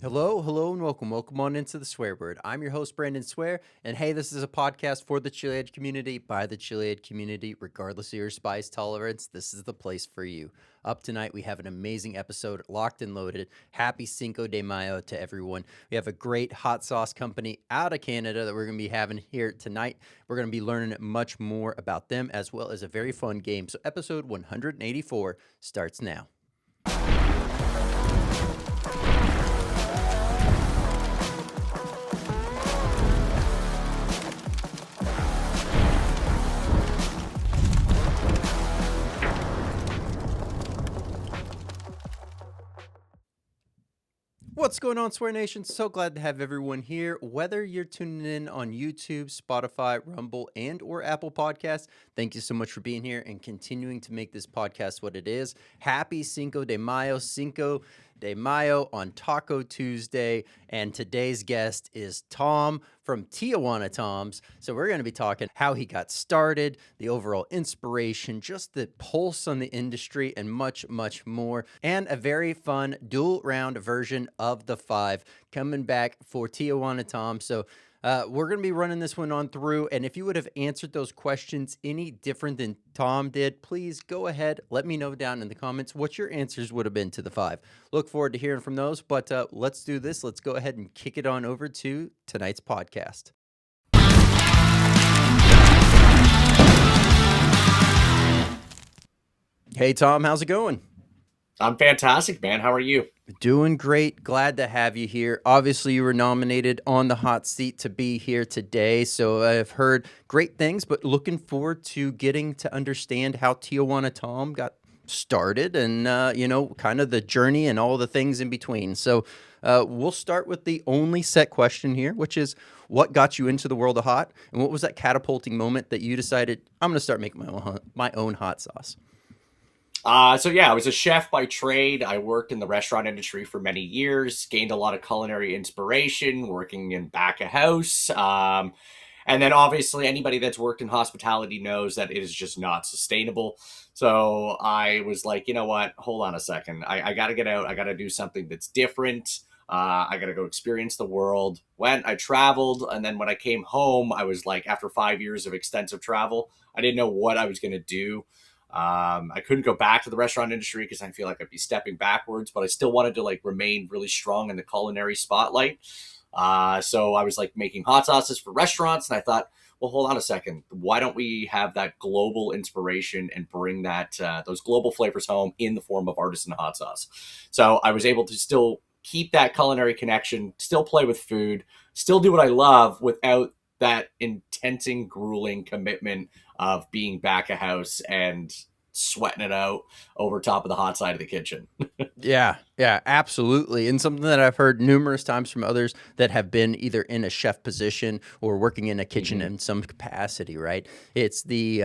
Hello, hello, and welcome. Welcome on into the Swear Word. I'm your host, Brandon Swear, and hey, this is a podcast for the chilihead community by the chilihead community. Regardless of your spice tolerance, this is the place for you. Up tonight, we have an amazing episode, locked and loaded. Happy Cinco de Mayo to everyone. We have a great hot sauce company out of Canada that we're going to be having here tonight. We're going to be learning much more about them, as well as a very fun game. So episode 184 starts now. What's going on, Swear Nation? So glad to have everyone here. Whether you're tuning in on YouTube, Spotify, Rumble, and or Apple Podcasts, thank you so much for being here and continuing to make this podcast what it is. Happy Cinco de Mayo, on Taco Tuesday, and today's guest is Tom from Tijuana Toms. So we're going to be talking how he got started, the overall inspiration, just the pulse on the industry, and much, much more. And a very fun dual round version of the 5 coming back for Tijuana Toms. So we're going to be running this one on through, and if you would have answered those questions any different than Tom did, please go ahead, let me know down in the comments what your answers would have been to the 5. Look forward to hearing from those, but let's do this. Let's go ahead and kick it on over to tonight's podcast. Hey, Tom, how's it going? I'm fantastic, man. How are you? Doing great. Glad to have you here. Obviously, you were nominated on the hot seat to be here today, so I've heard great things, but looking forward to getting to understand how Tijuana Tom got started and, kind of the journey and all the things in between. So we'll start with the only set question here, which is what got you into the world of hot, and what was that catapulting moment that you decided, I'm going to start making my own hot sauce? I was a chef by trade. I worked in the restaurant industry for many years, gained a lot of culinary inspiration working in back of house. And then obviously anybody that's worked in hospitality knows that it is just not sustainable. So I was like, you know what? Hold on a second. I got to get out. I got to do something that's different. I got to go experience the world. I traveled. And then when I came home, I was like, after 5 years of extensive travel, I didn't know what I was going to do. I couldn't go back to the restaurant industry because I feel like I'd be stepping backwards, but I still wanted to remain really strong in the culinary spotlight. So I was making hot sauces for restaurants, and I thought, well, hold on a second. Why don't we have that global inspiration and bring that those global flavors home in the form of artisan hot sauce? So I was able to still keep that culinary connection, still play with food, still do what I love without that intensing, grueling commitment of being back of house and sweating it out over top of the hot side of the kitchen. Yeah, absolutely. And something that I've heard numerous times from others that have been either in a chef position or working in a kitchen in some capacity, right? It's the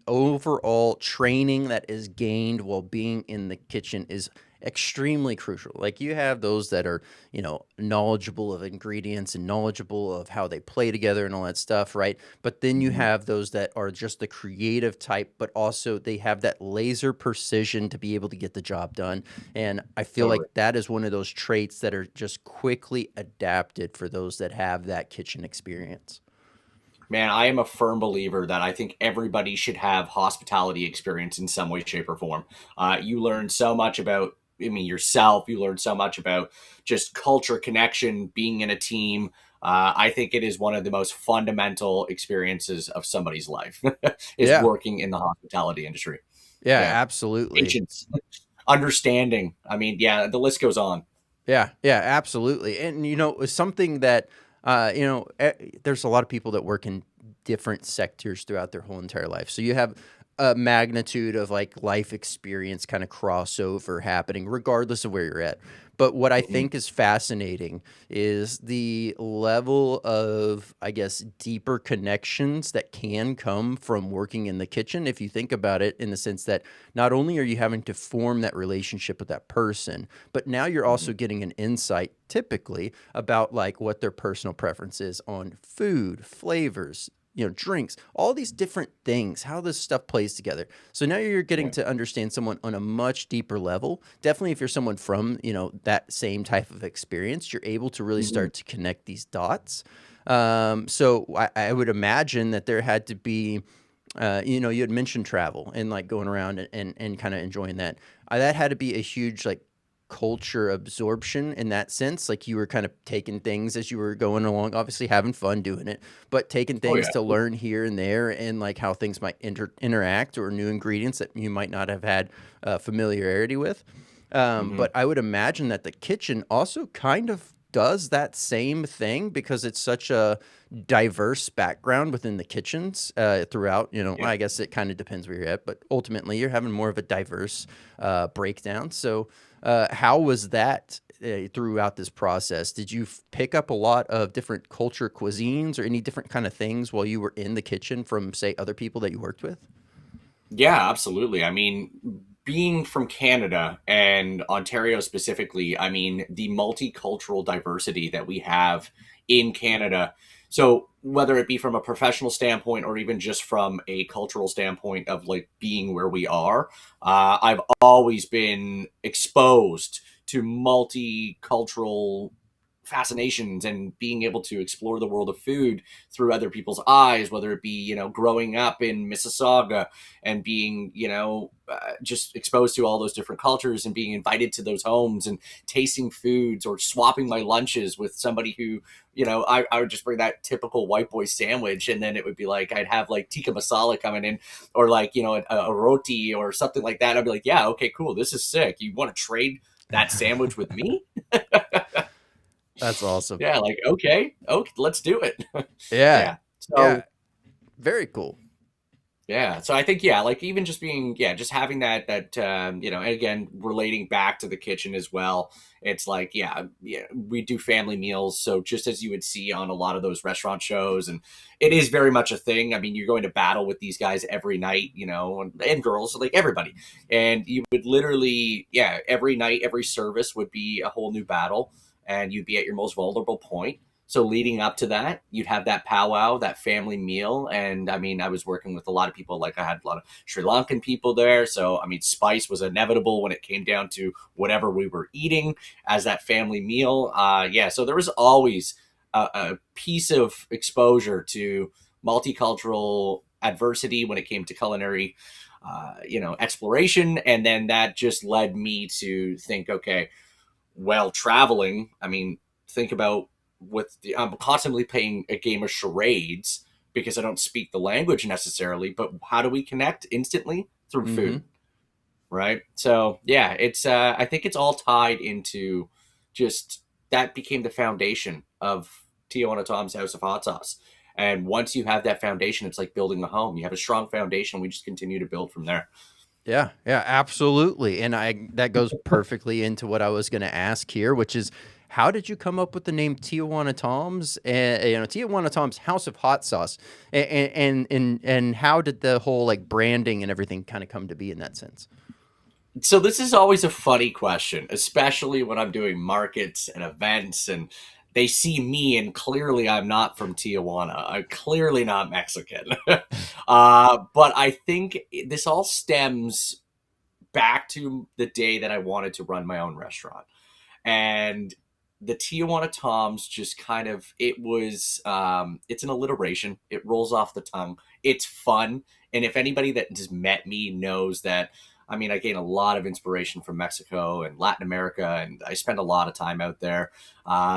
overall training that is gained while being in the kitchen is extremely crucial. Like you have those that are, knowledgeable of ingredients and knowledgeable of how they play together and all that stuff, right? But then you have those that are just the creative type, but also they have that laser precision to be able to get the job done. And I feel like that is one of those traits that are just quickly adapted for those that have that kitchen experience. Man, I am a firm believer that I think everybody should have hospitality experience in some way, shape, or form. You learn so much about yourself. You learn so much about just culture, connection, being in a team. I think it is one of the most fundamental experiences of somebody's life is working in the hospitality industry. Yeah, absolutely. Patience, understanding. The list goes on. Yeah, absolutely. And, something that, there's a lot of people that work in different sectors throughout their whole entire life. So you have a magnitude of life experience kind of crossover happening regardless of where you're at. But what I think is fascinating is the level of, I guess, deeper connections that can come from working in the kitchen. If you think about it in the sense that not only are you having to form that relationship with that person, but now you're also getting an insight typically about what their personal preference is on food, flavors, drinks, all these different things, how this stuff plays together. So now you're getting Yeah. to understand someone on a much deeper level. Definitely, if you're someone from, that same type of experience, you're able to really Mhm. start to connect these dots. So I would imagine that there had to be, you had mentioned travel and like going around and kind of enjoying that. That had to be a huge like culture absorption in that sense. Like you were kind of taking things as you were going along, obviously having fun doing it, but taking Oh things yeah. to learn here and there and like how things might interact or new ingredients that you might not have had familiarity with. Hmm. But I would imagine that the kitchen also kind of does that same thing because it's such a diverse background within the kitchens throughout. Yeah. I guess it kind of depends where you're at, but ultimately you're having more of a diverse breakdown. So, how was that throughout this process? Did you pick up a lot of different culture cuisines or any different kind of things while you were in the kitchen from, say, other people that you worked with? Yeah, absolutely. I mean, being from Canada and Ontario specifically, I mean, the multicultural diversity that we have in Canada. So, whether it be from a professional standpoint or even just from a cultural standpoint of like being where we are, I've always been exposed to multicultural fascinations and being able to explore the world of food through other people's eyes, whether it be, growing up in Mississauga and being, just exposed to all those different cultures and being invited to those homes and tasting foods or swapping my lunches with somebody who, I would just bring that typical white boy sandwich. And then it would be like, I'd have like tikka masala coming in or like, a roti or something like that. I'd be like, yeah, okay, cool. This is sick. You want to trade that sandwich with me? That's awesome. Yeah. Like, okay, let's do it. Yeah. Yeah. Yeah. So, Very cool. yeah. So I think, yeah, like even just being, yeah, just having and again, relating back to the kitchen as well. It's like, yeah, yeah, we do family meals. So just as you would see on a lot of those restaurant shows, and it is very much a thing. I mean, you're going to battle with these guys every night, and girls, like everybody. And you would literally, yeah, every night, every service would be a whole new battle, and you'd be at your most vulnerable point. So leading up to that, you'd have that powwow, that family meal. And I mean, I was working with a lot of people, like I had a lot of Sri Lankan people there. So, I mean, spice was inevitable when it came down to whatever we were eating as that family meal. Yeah, so there was always a piece of exposure to multicultural adversity when it came to culinary, exploration. And then that just led me to think, okay, well, traveling, I mean, think about I'm constantly playing a game of charades because I don't speak the language necessarily, but how do we connect instantly? Through Mm-hmm. food, right? So yeah, it's I think it's all tied into just that became the foundation of Tijuana Tom's House of Hot Sauce. And once you have that foundation, it's like building a home. You have a strong foundation. We just continue to build from there. Yeah, yeah, absolutely. And that goes perfectly into what I was going to ask here, which is how did you come up with the name Tijuana Toms and Tijuana Toms House of Hot Sauce, and how did the whole like branding and everything kind of come to be in that sense? So this is always a funny question, especially when I'm doing markets and events and they see me and clearly I'm not from Tijuana. I'm clearly not Mexican. But I think this all stems back to the day that I wanted to run my own restaurant. And the Tijuana Toms just kind of it's an alliteration. It rolls off the tongue. It's fun. And if anybody that has met me knows that, I mean, I gain a lot of inspiration from Mexico and Latin America, and I spend a lot of time out there.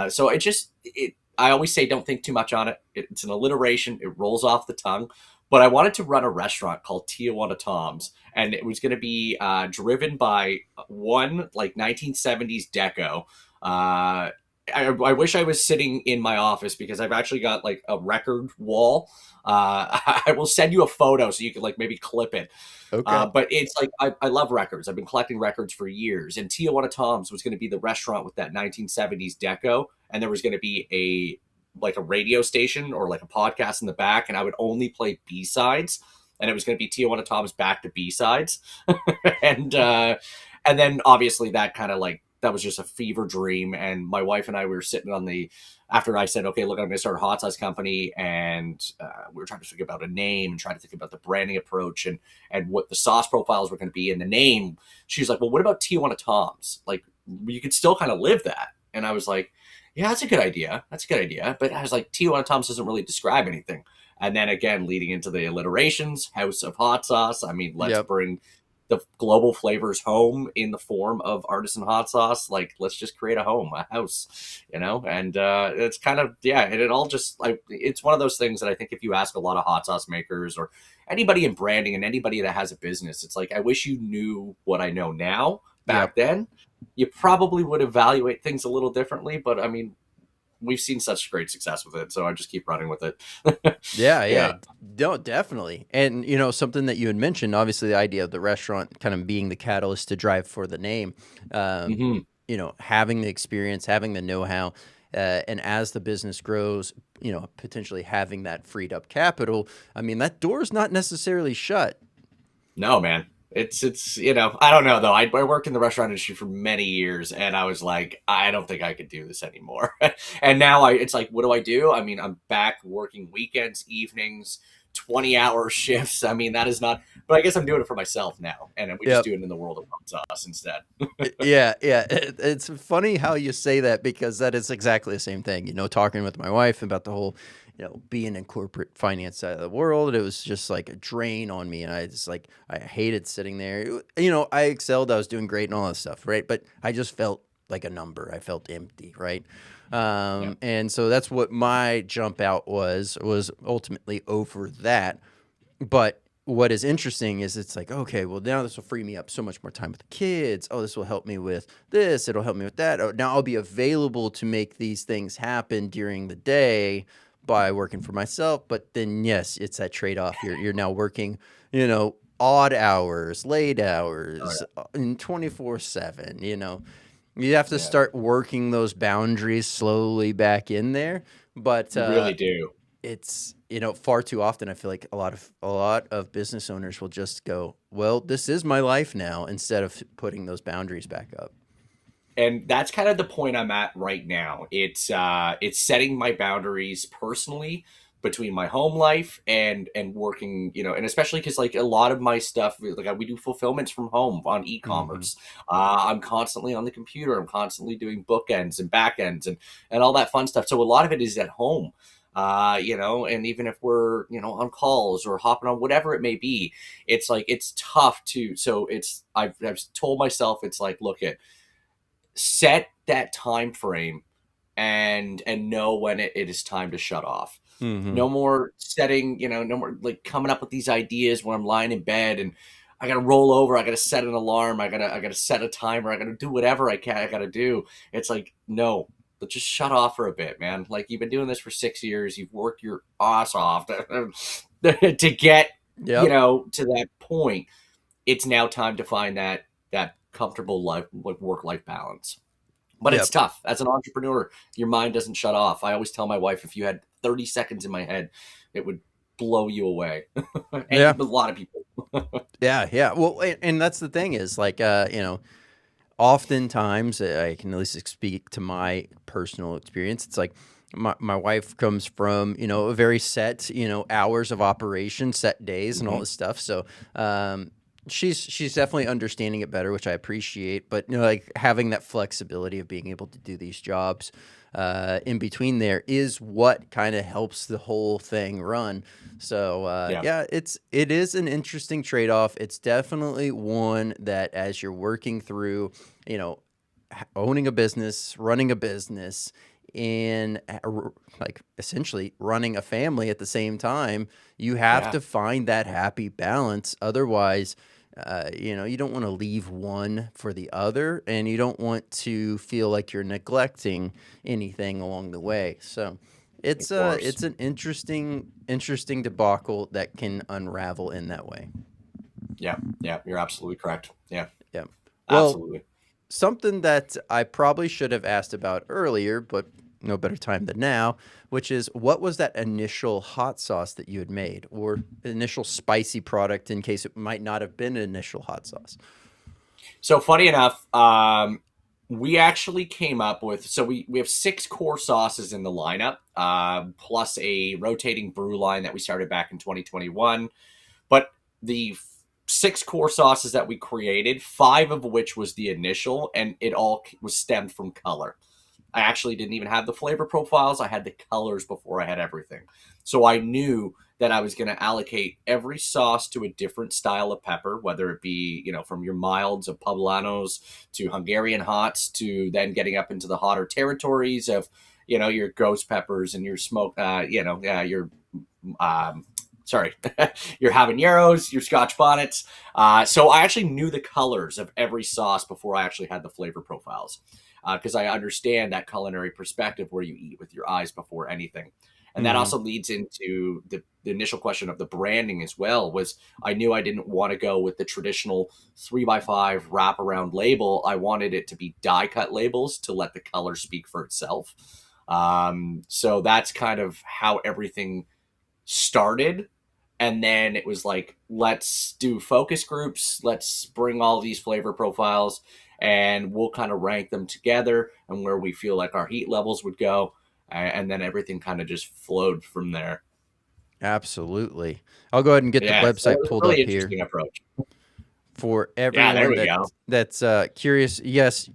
So I always say don't think too much on it. It's an alliteration. It rolls off the tongue. But I wanted to run a restaurant called Tijuana Toms, and it was going to be driven by one like 1970s deco. I wish I was sitting in my office because I've actually got like a record wall. I will send you a photo so you can like maybe clip it. Okay. But it's like I love records. I've been collecting records for years, and Tijuana Tom's was going to be the restaurant with that 1970s deco, and there was going to be a radio station or like a podcast in the back, and I would only play B sides, and it was going to be Tijuana Tom's back to B sides, and then obviously that kind of like that was just a fever dream. And my wife and I, we were sitting on the, after I said, okay, look, I'm going to start a hot sauce company. And we were trying to think about a name and trying to think about the branding approach and what the sauce profiles were going to be in the name. She's like, well, what about Tijuana Toms? Like, you could still kind of live that. And I was like, yeah, that's a good idea. That's a good idea. But I was like, Tijuana Toms doesn't really describe anything. And then again, leading into the alliterations, House of Hot Sauce. I mean, let's Yep. bring the global flavors home in the form of artisan hot sauce. Like, let's just create a home, a house, and it's kind of, yeah, and it all just, like, it's one of those things that I think if you ask a lot of hot sauce makers or anybody in branding and anybody that has a business, it's like, I wish you knew what I know now Yep. back then. You probably would evaluate things a little differently, but I mean, we've seen such great success with it, so I just keep running with it. Yeah, yeah, Yeah. no, definitely. And something that you had mentioned, obviously, the idea of the restaurant kind of being the catalyst to drive for the name. Um, Hmm. having the experience, having the know-how, and as the business grows, potentially having that freed up capital. I mean, that door's not necessarily shut. No, man. It's I don't know though. I worked in the restaurant industry for many years, and I was like, I don't think I could do this anymore. And now it's like, what do I do? I mean, I'm back working weekends, evenings, 20-hour shifts. I mean, that is not. But I guess I'm doing it for myself now, and we just Yep. do it in the world of hot sauce instead. Yeah, yeah. It's funny how you say that because that is exactly the same thing. Talking with my wife about the whole, being in corporate finance side of the world, it was just like a drain on me. And I hated sitting there. I excelled, I was doing great and all that stuff, right? But I just felt like a number. I felt empty, right? Yeah. And so that's what my jump out was ultimately over that. But what is interesting is it's like, okay, well, now this will free me up so much more time with the kids. Oh, this will help me with this. It'll help me with that. Oh, now I'll be available to make these things happen during the day by working for myself. But then, yes, it's that trade off. You're now working, odd hours, late Oh, hours, and 24/7. You have to yeah. Yeah. start working those boundaries slowly back in there. But You really do. it's far too often I feel like a lot of business owners will just go, well, this is my life now, instead of putting those boundaries back up. And that's kind of the point I'm at right now. It's setting my boundaries personally between my home life and working, and especially because like a lot of my stuff, like we do fulfillments from home on Hmm. e-commerce. I'm constantly on the computer. I'm constantly doing bookends and backends and all that fun stuff. So a lot of it is at home. And even if we're, on calls or hopping on whatever it may be, it's like it's tough to. So I've told myself it's like, look at set that time frame and know when it is time to shut off. Hmm. No more setting, no more like coming up with these ideas when I'm lying in bed and I gotta roll over, I gotta set an alarm, I gotta set a timer, I gotta do whatever I gotta do. It's like, no, but just shut off for a bit, man. Like, you've been doing this for 6 years, you've worked your ass off to get, Yep. to that point. It's now time to find that comfortable life, like work life balance. But it's Yep. tough as an entrepreneur. Your mind doesn't shut off. I always tell my wife, if you had 30 seconds in my head, it would blow you away. And Yeah. a lot of people. Yeah. Yeah. Well, and that's the thing is like, oftentimes I can at least speak to my personal experience. It's like my wife comes from, a very set, hours of operation, set days and all Hmm. this stuff. So, she's definitely understanding it better, which I appreciate. But like having that flexibility of being able to do these jobs in between there is what kind of helps the whole thing run. So Yeah. yeah, it is an interesting trade off. It's definitely one that as you're working through, you know, owning a business, running a business, and like essentially running a family at the same time, you have Yeah. to find that happy balance. Otherwise, you don't want to leave one for the other, and you don't want to feel like you're neglecting anything along the way. So Of it's course. an interesting debacle that can unravel in that way. Yeah. Yeah. You're absolutely correct. Yeah. Yeah. Well, Absolutely. something that I probably should have asked about earlier, but no better time than now, which is what was that initial hot sauce that you had made, or initial spicy product in case it might not have been an initial hot sauce? So funny enough, We actually came up with, so we have 6 core sauces in the lineup, plus a rotating brew line that we started back in 2021. But the 6 core sauces that we created, 5 of which was the initial, and it all was stemmed from color. I actually didn't even have the flavor profiles. I had the colors before I had everything. So I knew that I was going to allocate every sauce to a different style of pepper, whether it be, from your milds of poblanos to Hungarian hots to then getting up into the hotter territories of, your ghost peppers and your smoke, your, sorry, your habaneros, your scotch bonnets. So I actually knew the colors of every sauce before I actually had the flavor profiles, because I understand that culinary perspective where you eat with your eyes before anything. And that Mhm. also leads into the initial question of the branding as well. Was I knew I didn't want to go with the traditional 3x5 wraparound label. I wanted it to be die cut labels to let the color speak for itself. So that's kind of how everything started. And then it was like, let's do focus groups. Let's bring all these flavor profiles and we'll kind of rank them together and where we feel like our heat levels would go. And then everything kind of just flowed from there. Absolutely. I'll go ahead and get the Yeah. So it website was a pulled really up here interesting approach. for Yeah. There everyone we go. that's curious. Yes,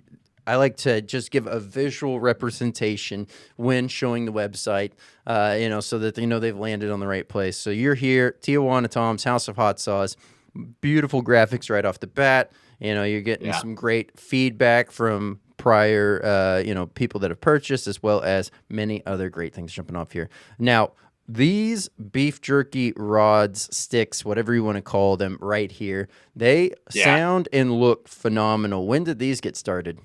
I like to just give a visual representation when showing the website, so that they know they've landed on the right place. So you're here, Tijuana Toms, House of Hot Sauce. Beautiful graphics right off the bat. You're getting Yeah. some great feedback from prior, people that have purchased, as well as many other great things jumping off here. Now, these beef jerky rods, sticks, whatever you want to call them, right here, they Yeah. sound and look phenomenal. When did these get started?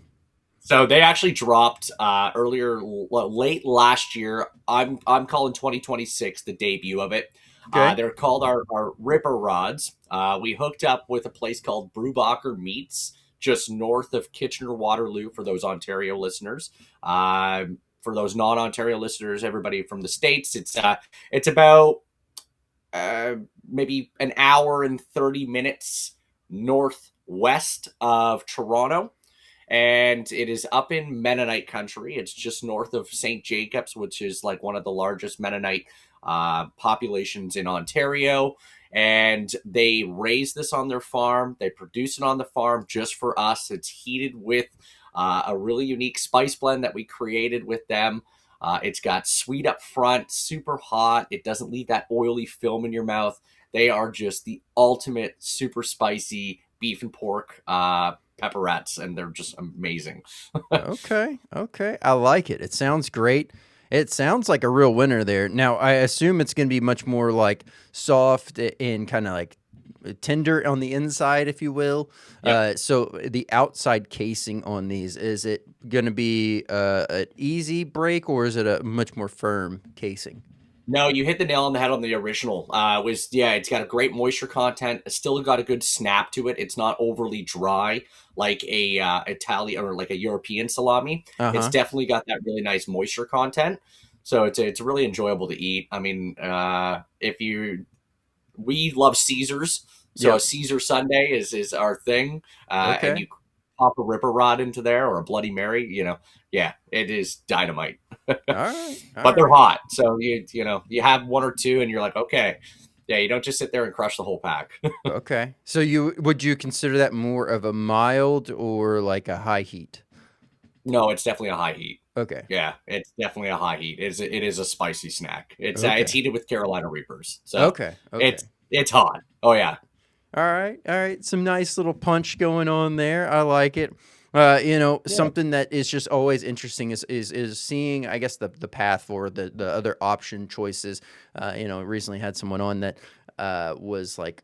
So they actually dropped late last year. I'm calling 2026 the debut of it. Okay. They're called our Ripper Rods. We hooked up with a place called Brewbacher Meats, just north of Kitchener Waterloo for those Ontario listeners. For those non-Ontario listeners, everybody from the States, it's about maybe an hour and 30 minutes northwest of Toronto, and it is up in Mennonite country. It's just north of St. Jacobs, which is like one of the largest Mennonite populations in Ontario. And they raise this on their farm. They produce it on the farm just for us. It's heated with a really unique spice blend that we created with them. It's got sweet up front, super hot. It doesn't leave that oily film in your mouth. They are just the ultimate super spicy beef and pork pepperettes, and they're just amazing. Okay. Okay. I like it. It sounds great. It sounds like a real winner there. Now, I assume it's going to be much more like soft and kind of like tender on the inside, if you will. Yep. So the outside casing on these, is it going to be an easy break or is it a much more firm casing? No, you hit the nail on the head on the original. It's got a great moisture content. It's still got a good snap to it. It's not overly dry like a Italian or like a European salami. It's Uh-huh. definitely got that really nice moisture content. So it's really enjoyable to eat. I mean, if you we love Caesars, so a Yep. Caesar Sunday is our thing, and Okay. you pop a Ripper Rod into there or a Bloody Mary. Yeah, it is dynamite. All right. All But they're right. hot, so you have one or two, and you're like, okay, yeah, you don't just sit there and crush the whole pack. Okay. So would you consider that more of a mild or like a high heat? No, it's definitely a high heat. Okay. Yeah, it's definitely a high heat. It is a spicy snack. It's Okay. heated with Carolina Reapers, so Okay. it's Okay. it's hot. Oh yeah, All right, all right. Some nice little punch going on there. I like it. yeah. Something that is just always interesting is seeing, I guess, the path for the other option choices. Recently had someone on that was like,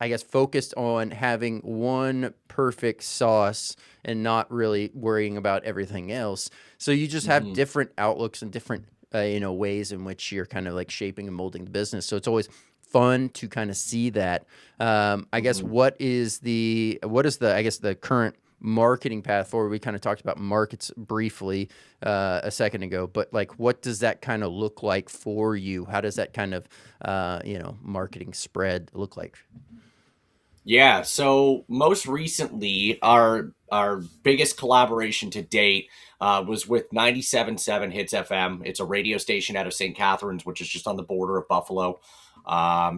I guess focused on having one perfect sauce and not really worrying about everything else. So you just have hmm different outlooks and different ways in which you're kind of like shaping and molding the business. So it's always fun to kind of see that. I guess hmm what is the I guess the current marketing path forward? We kind of talked about markets briefly a second ago, but like, what does that kind of look like for you? How does that kind of marketing spread look like? Yeah, so most recently, our biggest collaboration to date was with 97.7 Hits FM. It's a radio station out of St. Catharines, which is just on the border of Buffalo.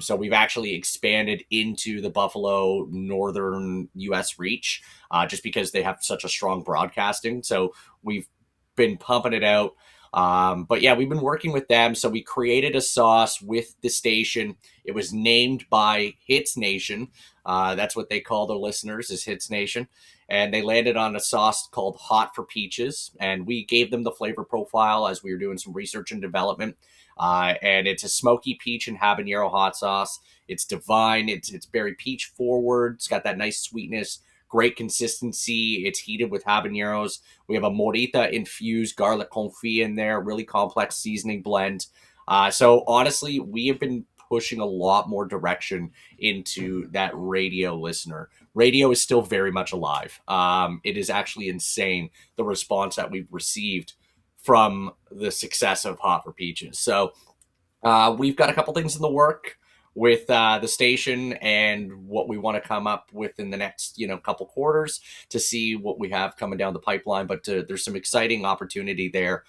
So we've actually expanded into the Buffalo northern U.S. reach, just because they have such a strong broadcasting. So we've been pumping it out. But yeah, we've been working with them. So we created a sauce with the station. It was named by Hits Nation. That's what they call their listeners, is Hits Nation. And they landed on a sauce called Hot for Peaches. And we gave them the flavor profile as we were doing some research and development. And it's a smoky peach and habanero hot sauce. It's divine. It's very peach forward. It's got that nice sweetness, great consistency. It's heated with habaneros. We have a morita infused garlic confit in there, really complex seasoning blend. So honestly, we have been pushing a lot more direction into that radio listener. Radio is still very much alive. It is actually insane the response that we've received from the success of Hot for Peaches. So we've got a couple things in the work with the station and what we want to come up with in the next couple quarters to see what we have coming down the pipeline. But there's some exciting opportunity there,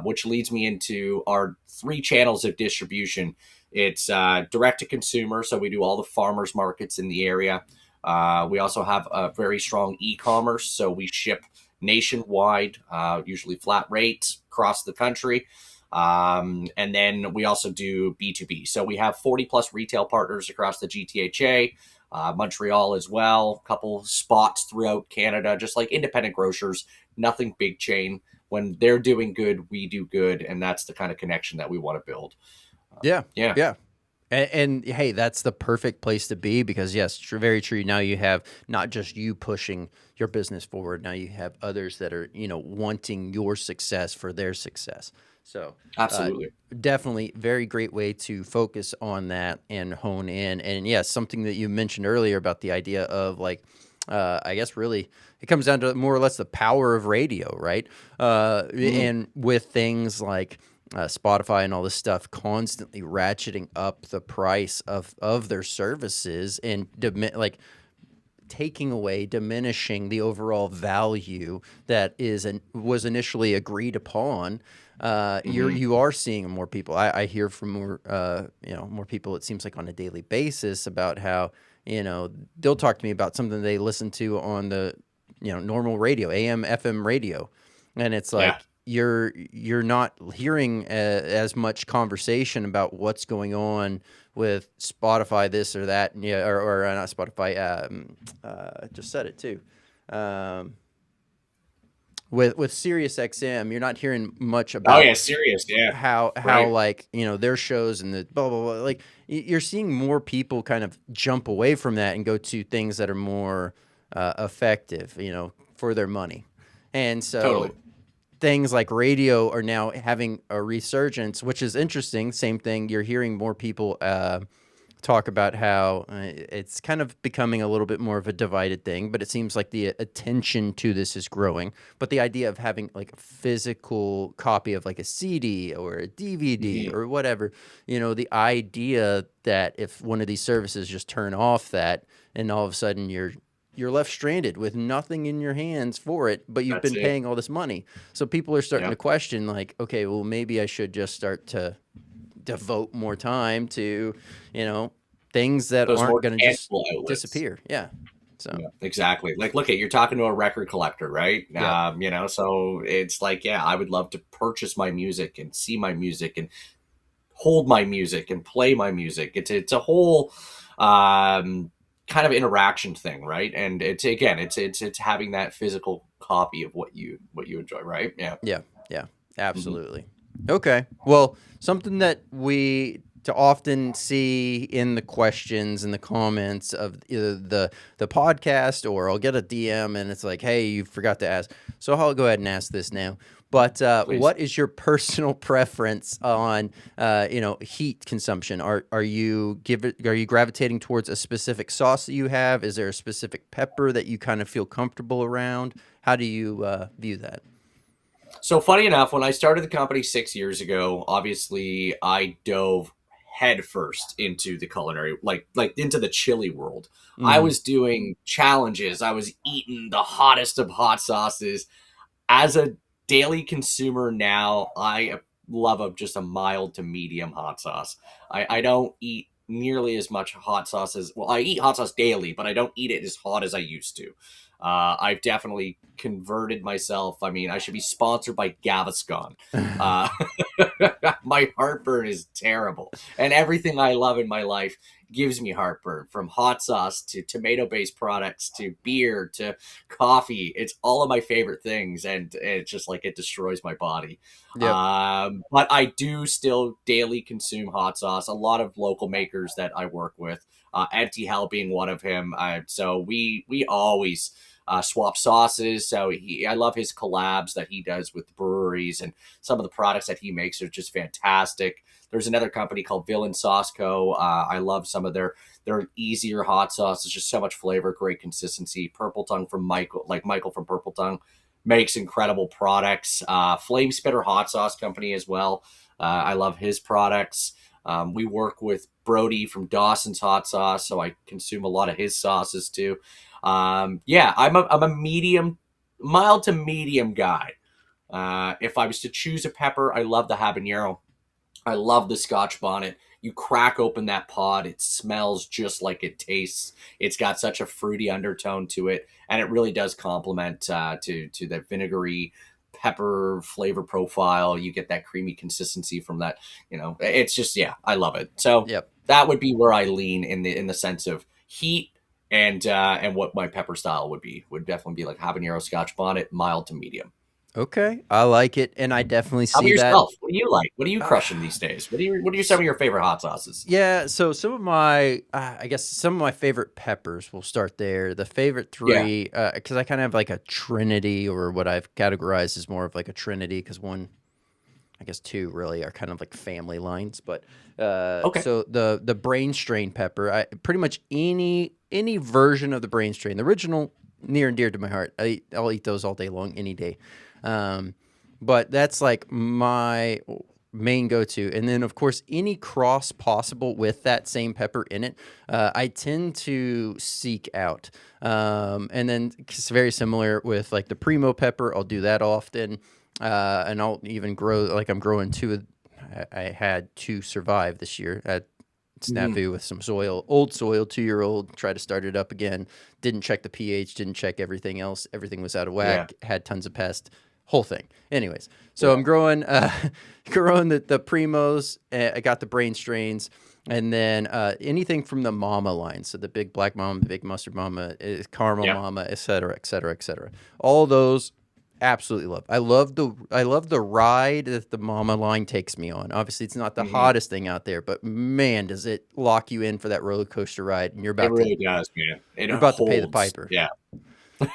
which leads me into our three channels of distribution. It's direct to consumer, so we do all the farmers markets in the area. We also have a very strong e-commerce, so we ship nationwide, usually flat rates across the country. And then we also do B2B. So we have 40 plus retail partners across the GTHA, Montreal as well, a couple spots throughout Canada, just like independent grocers, nothing big chain. When they're doing good, we do good. And that's the kind of connection that we want to build. Yeah. Yeah. Yeah. And hey, that's the perfect place to be because yes, very true. Now you have not just you pushing your business forward. Now you have others that are, wanting your success for their success. So Absolutely. definitely very great way to focus on that and hone in. And yes, something that you mentioned earlier about the idea of like, I guess really it comes down to more or less the power of radio, right? And with things like Spotify and all this stuff constantly ratcheting up the price of their services and taking away, diminishing the overall value that was initially agreed upon. You are seeing more people. I hear from more people. It seems like on a daily basis about how they'll talk to me about something they listen to on the normal radio, AM, FM radio, and it's like. Yeah. You're not hearing as much conversation about what's going on with Spotify, this or that, or not Spotify. Just said it too. With Sirius XM, you're not hearing much about. Oh yeah, serious. Yeah. How Right. like their shows and the blah blah blah. Like you're seeing more people kind of jump away from that and go to things that are more effective, for their money, and Totally. so. Things like radio are now having a resurgence, which is interesting. Same thing. You're hearing more people talk about how it's kind of becoming a little bit more of a divided thing, but it seems like the attention to this is growing. But the idea of having like a physical copy of like a CD or a DVD or whatever, the idea that if one of these services just turn off that and all of a sudden you're left stranded with nothing in your hands for it, but you've That's been it. paying all this money. So people are starting Yeah. to question like, okay, well, maybe I should just start to devote more time to, things that Those aren't more going to just tangible outlets. disappear. Yeah. So, Yeah, exactly. Like, look at you're talking to a record collector, right? yeah. So it's like, yeah, I would love to purchase my music and see my music and hold my music and play my music. It's a whole kind of interaction thing, right? And it's having that physical copy of what you enjoy, right? Yeah. Yeah. Yeah. Hmm. Absolutely. Okay. Well, something that we to often see in the questions and the comments of either the podcast or I'll get a DM and it's like, hey, you forgot to ask. So I'll go ahead and ask this now. But Please. what is your personal preference on heat consumption? Are you gravitating towards a specific sauce that you have? Is there a specific pepper that you kind of feel comfortable around? How do you view that? So funny enough, when I started the company 6 years ago, obviously I dove head first into the culinary, like into the chili world. I Mm. was doing challenges. I was eating the hottest of hot sauces. As a daily consumer now, I love just a mild to medium hot sauce. I don't eat nearly as much hot sauce as, well, I eat hot sauce daily, but I don't eat it as hot as I used to. I've definitely converted myself. I mean, I should be sponsored by Gaviscon. Uh, my heartburn is terrible, and everything I love in my life gives me heartburn, from hot sauce to tomato-based products to beer to coffee. It's all of my favorite things, and it's just like it destroys my body. Yep. But I do still daily consume hot sauce. A lot of local makers that I work with, Empty Hell being one of him. So we always swap sauces. So I love his collabs that he does with breweries, and some of the products that he makes are just fantastic. There's another company called Villain Sauce Co. I love some of their easier hot sauce. It's just so much flavor, great consistency. Purple Tongue from Michael from Purple Tongue makes incredible products. Flame Spitter Hot Sauce Company as well. I love his products. We work with Brody from Dawson's Hot Sauce, so I consume a lot of his sauces too. Yeah, I'm a medium, mild to medium guy. If I was to choose a pepper, I love the habanero. I love the Scotch bonnet. You crack open that pod, it smells just like it tastes. It's got such a fruity undertone to it, and it really does complement to the vinegary pepper flavor profile. You get that creamy consistency from that. It's just, yeah, I love it. So Yep. that would be where I lean in the sense of heat, and what my pepper style would definitely be like habanero, Scotch bonnet, mild to medium. Okay, I like it, and I definitely How about see that. yourself? What do you like? What are you crushing these days? What are some of your favorite hot sauces? Yeah, so some of my, I guess some of my favorite peppers. We'll start there. The favorite Yeah. three, because I kind of have like a trinity, or what I've categorized as more of like a trinity, because one, I guess two really are kind of like family lines. But Okay. so the brain strain pepper, pretty much any version of the brain strain, the original, near and dear to my heart. I'll eat those all day long, any day. But that's like my main go-to, and then of course any cross possible with that same pepper in it, I tend to seek out. And then it's very similar with like the primo pepper. I'll do that often, and I'll even grow, like I'm growing two. I had two survive this year at Mhm. snafu with some old soil, 2-year-old. Tried to start it up again. Didn't check the pH. Didn't check everything else. Everything was out of Yeah. whack. Had tons of pests. Whole thing. Anyways, so Yeah. I'm growing, growing the primos. I got the brain strains, and then anything from the mama line. So the big black mama, the big mustard mama, caramel Yeah. mama, et cetera, et cetera, et cetera. All those absolutely love. I love the ride that the mama line takes me on. Obviously, it's not the Hmm. hottest thing out there, but man, does it lock you in for that roller coaster ride, and It really does, man. It you're about to pay the holds. piper. Yeah.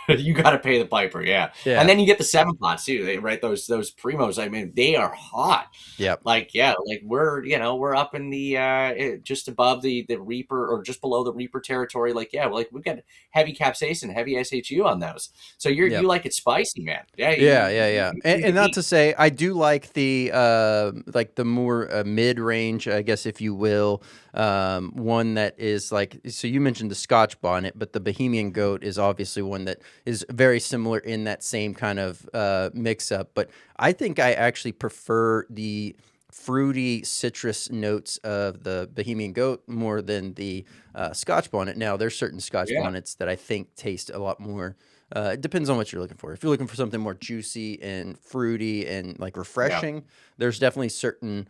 You got to pay the piper, yeah. And Yeah. then you get the 7 pots too. Right, those primos. I mean, they are hot. Yep. Like, yeah, like we're up in the just above the Reaper, or just below the Reaper territory. Like, yeah, like we've got heavy capsaicin, heavy SHU on those. So you Yep. like it spicy, man. Yeah, Yeah, yeah, yeah. you And need the not heat. to say I do like the more mid range, I guess, if you will. One that is like, so you mentioned the Scotch bonnet, but the Bohemian goat is obviously one that is very similar in that same kind of mix up. But I think I actually prefer the fruity citrus notes of the Bohemian goat more than the Scotch bonnet. Now, there's certain Scotch Yeah, bonnets that I think taste a lot more. It depends on what you're looking for. If you're looking for something more juicy and fruity and like yeah, refreshing, there's definitely certain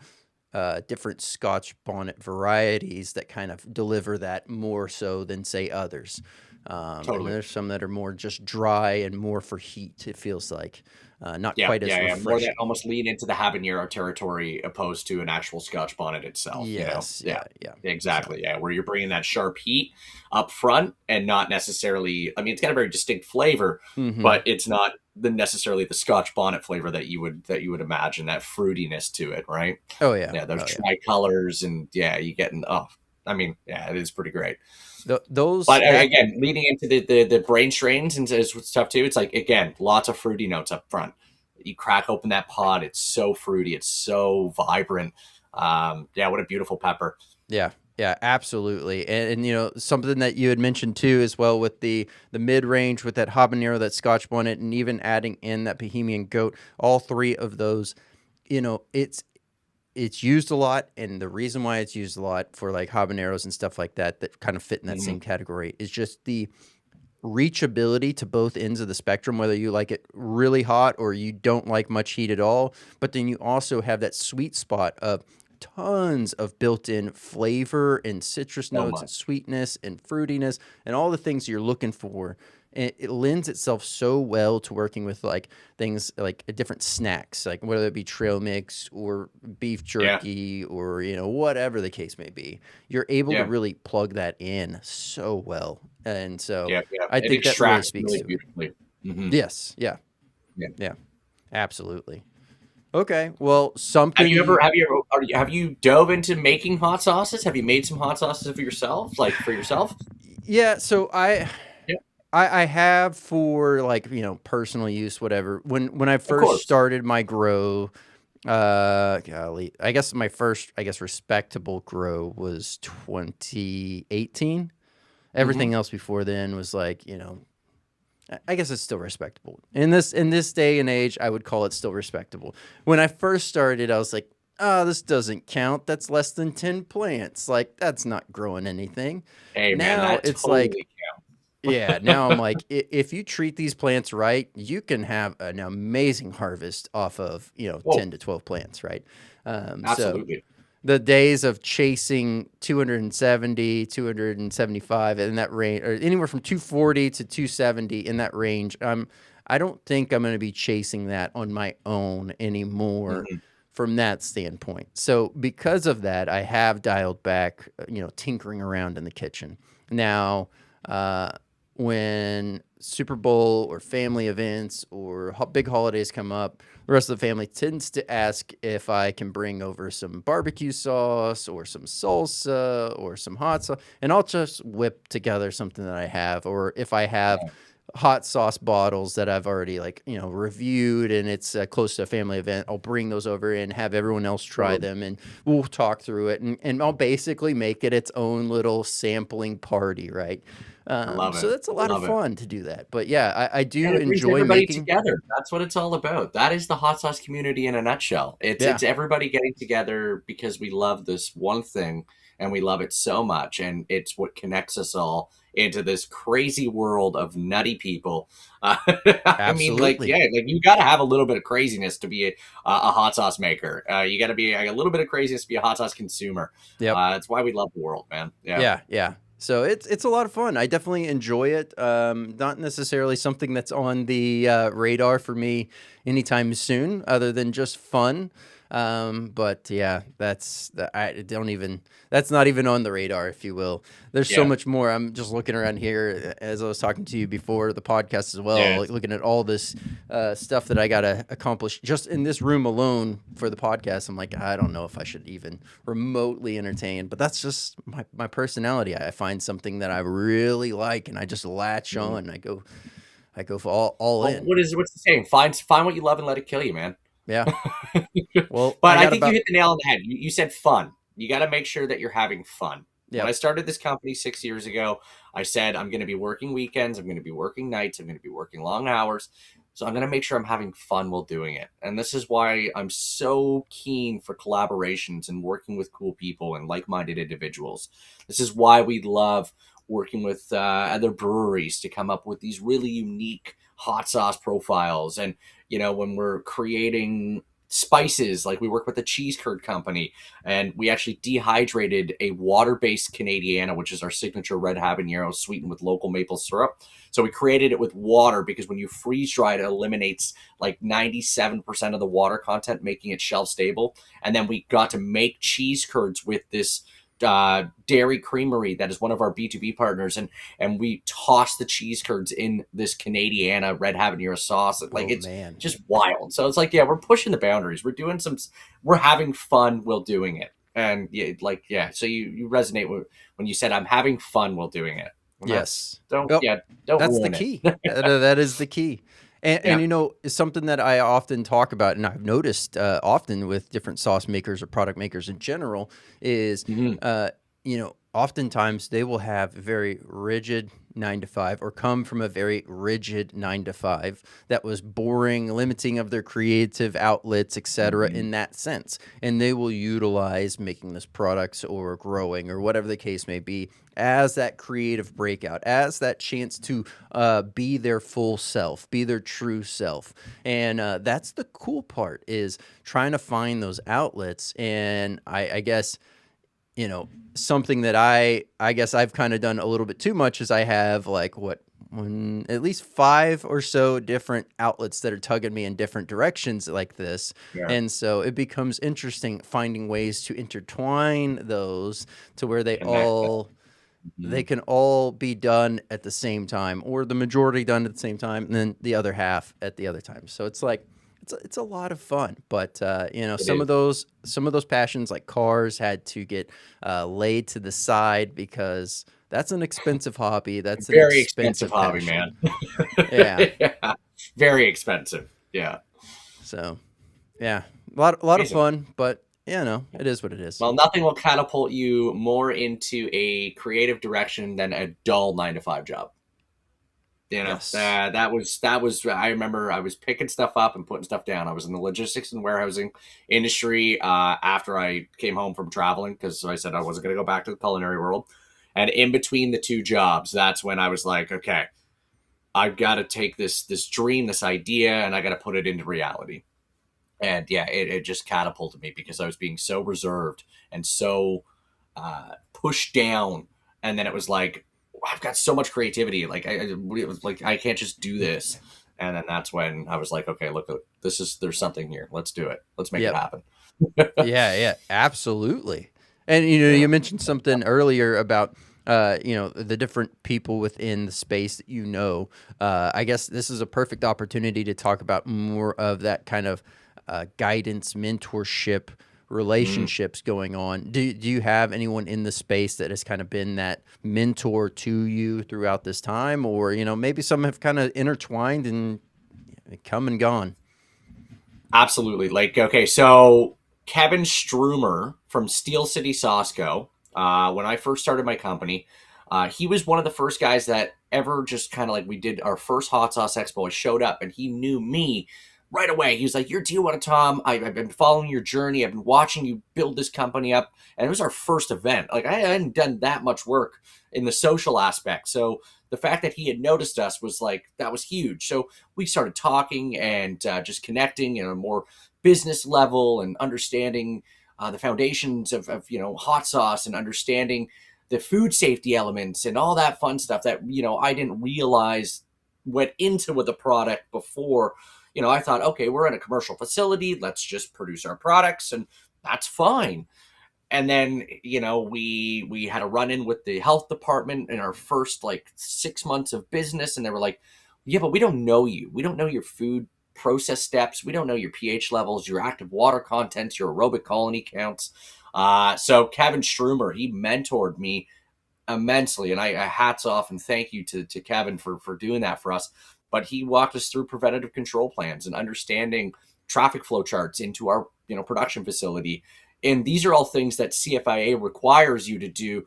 different Scotch bonnet varieties that kind of deliver that more so than say others. And totally. there's some that are more just dry and more for heat. It feels like not Yeah, quite as yeah, yeah. More that refreshing. almost lean into the habanero territory opposed to an actual Scotch bonnet itself. Yes, Yeah, yeah, yeah. So, exactly. Yeah, where you're bringing that sharp heat up front, and not necessarily. I mean, it's got a very distinct flavor, hmm. but it's not necessarily the Scotch bonnet flavor that you would imagine. That fruitiness to it, right? Oh yeah, Yeah, those oh yeah. tricolors, and yeah, you getting. Oh, I mean, yeah, it is pretty great. Those But that again, leading into the brain strains and stuff too, it's like, again, lots of fruity notes up front. You crack open that pod, it's so fruity, it's so vibrant. Yeah, what a beautiful pepper. Yeah, yeah, absolutely. And you know, something that you had mentioned too as well with the mid range with that habanero, that Scotch bonnet, and even adding in that Bohemian goat. All three of those, you know, it's used a lot, and the reason why it's used a lot for like habaneros and stuff like that that kind of fit in that Hmm. same category is just the reachability to both ends of the spectrum, whether you like it really hot or you don't like much heat at all. But then you also have that sweet spot of tons of built-in flavor and citrus So notes and much. sweetness and fruitiness and all the things you're looking for. And it lends itself so well to working with like things like different snacks, like whether it be trail mix or beef Yeah, jerky or you know whatever the case may be. You're able to yeah, really plug that in so well, and so yeah, yeah. I It think that really extracts speaks really to it. beautifully. Hmm. Yes. Yeah. Yeah. Yeah. Absolutely. Okay. Well, Have something you ever you, have you dove into making hot sauces? Have you made some hot sauces for yourself, like for yourself? yeah. So Yeah, I have for like, you know, personal use, whatever. When I of first course. started my grow, golly, I guess my first, I guess, respectable grow was 2018. Hmm. Everything else before then was like, you know, I guess it's still respectable. In this day and age, I would call it still respectable. When I first started, I was like, "Oh, this doesn't count. That's less than 10 plants. Like that's not growing anything." Hey, man, Now that it's like, totally yeah, now I'm like, if you treat these plants right, you can have an amazing harvest off of, you know, Whoa, 10 to 12 plants, right? So absolutely. the days of chasing 270, 275 in that range, or anywhere from 240 to 270 in that range, I don't think I'm going to be chasing that on my own anymore Hmm. from that standpoint. So because of that, I have dialed back, you know, tinkering around in the kitchen. Now, uh, when Super Bowl or family events or big holidays come up, the rest of the family tends to ask if I can bring over some barbecue sauce or some salsa or some hot sauce, and I'll just whip together something that I have, or if I have hot sauce bottles that I've already like you know reviewed and it's close to a family event, I'll bring those over and have everyone else try Totally. them, and we'll talk through it, and I'll basically make it its own little sampling party, right? I love So it. that's a I lot of love it. fun to do that. But yeah, I And do it brings enjoy everybody making. together. That's what it's all about. That is the hot sauce community in a nutshell. Yeah, It's everybody getting together because we love this one thing and we love it so much, and it's what connects us all into this crazy world of nutty people. Uh, I mean, like, absolutely. yeah, like you got to have a little bit of craziness to be a hot sauce maker. You got to be a little bit of craziness to be a hot sauce consumer. Yep. That's why we love the world, man. Yeah. Yeah, yeah. So it's a lot of fun. I definitely enjoy it. Not necessarily something that's on the radar for me anytime soon, other than just fun. But yeah, I don't even. That's not even on the radar, if you will. There's so Yeah. much more. I'm just looking around here as I was talking to you before the podcast as well, Yeah. like looking at all this stuff that I gotta accomplish just in this room alone for the podcast. I'm like, I don't know if I should even remotely entertain, but that's just my personality. I find something that I really like and I just latch Mhm. on. I go for all Well, in. what's the saying? Find what you love and let it kill you, man. Yeah. Well, But I I got think you about hit the nail on the head. You said fun. You got to make sure that you're having fun. When I yep. started this company 6 years ago, I said I'm going to be working weekends, I'm going to be working nights, I'm going to be working long hours. So I'm going to make sure I'm having fun while doing it. And this is why I'm so keen for collaborations and working with cool people and like-minded individuals. This is why we love working with other breweries to come up with these really unique hot sauce profiles. And when we're creating spices, like we work with a cheese curd company, and we actually dehydrated a water-based Canadiana, which is our signature red habanero sweetened with local maple syrup. So we created it with water because when you freeze dry it, it eliminates like 97% of the water content, making it shelf stable. And then we got to make cheese curds with this dairy creamery that is one of our B2B partners, and we toss the cheese curds in this Canadiana red habanero sauce. Like, Oh it's man. just wild. So it's like, yeah, we're pushing the boundaries. We're having fun while doing it. And yeah, like, yeah, so you resonate with when you said I'm having fun while doing it. And that's Yes. don't Well, yeah, don't that's the ruin it. key. That is the key. And it's something that I often talk about, and I've noticed often with different sauce makers or product makers in general, is Mhm. oftentimes they will have a very rigid 9 to 5 or come from a very rigid 9 to 5 that was boring, limiting of their creative outlets, etc. Mhm. in that sense. And they will utilize making this products or growing or whatever the case may be as that creative breakout, as that chance to be their full self, be their true self. And that's the cool part, is trying to find those outlets. And I guess, something that I guess I've kind of done a little bit too much is I have like at least 5 or so different outlets that are tugging me in different directions like this. Yeah. And so it becomes interesting finding ways to intertwine those to where Connect that. they Mhm. can all be done at the same time, or the majority done at the same time, and then the other half at the other time. So it's like it's a lot of fun. But It is some of those passions like cars had to get laid to the side because that's an expensive hobby. That's an very expensive expensive hobby, passion. man. Yeah. Yeah. Very expensive. Yeah. So yeah, a lot of Amazing. fun, but it is what it is. Well, nothing will catapult you more into a creative direction than a dull 9 to 5 job. Yes. That was. I remember I was picking stuff up and putting stuff down. I was in the logistics and warehousing industry after I came home from traveling because I said I wasn't going to go back to the culinary world. And in between the two jobs, that's when I was like, okay, I've got to take this dream, this idea, and I got to put it into reality. And yeah, it just catapulted me because I was being so reserved and so pushed down. And then it was like, I've got so much creativity. Like it was like I can't just do this. And then that's when I was like, okay, look, there's something here. Let's do it. Let's make it Yep. happen. Yeah, yeah, absolutely. And Yeah. you mentioned something earlier about the different people within the space that I guess this is a perfect opportunity to talk about more of that kind of guidance, mentorship, Mm. relationships going on. Do you have anyone in the space that has kind of been that mentor to you throughout this time, or maybe some have kind of intertwined and come and gone? Absolutely. Like, okay, so Kevin Strumer from Steel City Sausco, when I first started my company, he was one of the first guys that ever just kind of like we did our first hot sauce expo. I showed up and he knew me right away. He was like, "You're Tijuana Tom. I've been following your journey. I've been watching you build this company up." And it was our first event. Like, I hadn't done that much work in the social aspect. So the fact that he had noticed us was like, that was huge. So we started talking and just connecting in a more business level and understanding the foundations of hot sauce and understanding the food safety elements and all that fun stuff that I didn't realize went into with the product before. I thought, okay, we're in a commercial facility, let's just produce our products and that's fine. And then we had a run in with the health department in our first like 6 months of business, and they were like, yeah, but we don't know you, we don't know your food process steps, we don't know your pH levels, your active water contents, your aerobic colony counts. So Kevin Strumer, he mentored me immensely, and I hats off and thank you to Kevin for doing that for us. But he walked us through preventative control plans and understanding traffic flow charts into our production facility. And these are all things that CFIA requires you to do,